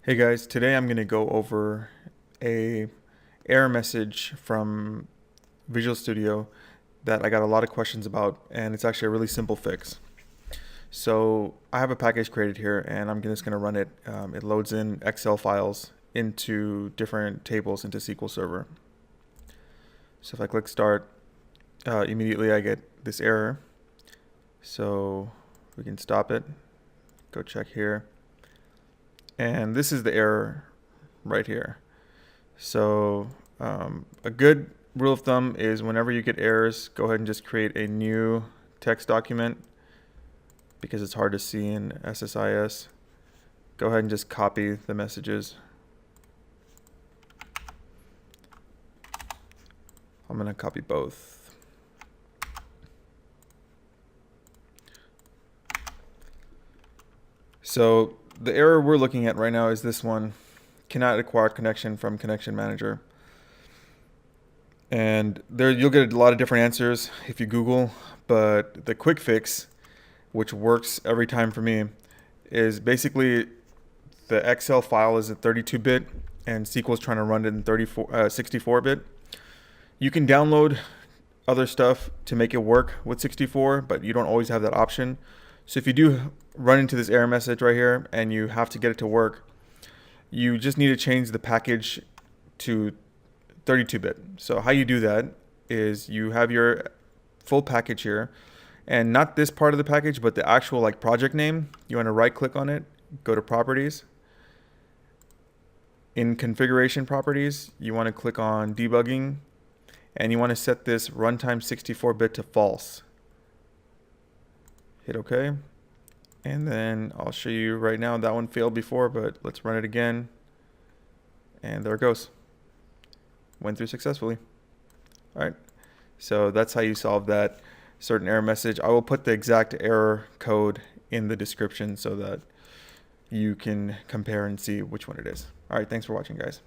Hey guys, today I'm going to go over a error message from Visual Studio that I got a lot of questions about, and it's actually a really simple fix. So I have a package created here and I'm just going to run it. It loads in Excel files into different tables into SQL Server. So if I click start, immediately I get this error. So we can stop it, go check here. And this is the error right here. So a good rule of thumb is whenever you get errors, go ahead and just create a new text document because it's hard to see in SSIS. Go ahead and just copy the messages. I'm going to copy both. So the error we're looking at right now is this one: cannot acquire connection from connection manager. And there you'll get a lot of different answers if you Google, but the quick fix, which works every time for me, is basically the Excel file is a 32-bit and SQL is trying to run it in 64-bit. You can download other stuff to make it work with 64, but you don't always have that option. So if you do run into this error message right here and you have to get it to work, you just need to change the package to 32-bit. So how you do that is you have your full package here, and not this part of the package, but the actual like project name. You want to right click on it, go to properties. In configuration properties, you want to click on debugging, and you want to set this runtime 64-bit to false. Hit OK. And then I'll show you right now, that one failed before, but let's run it again. And there it goes. Went through successfully. All right. So that's how you solve that certain error message. I will put the exact error code in the description so that you can compare and see which one it is. All right. Thanks for watching, guys.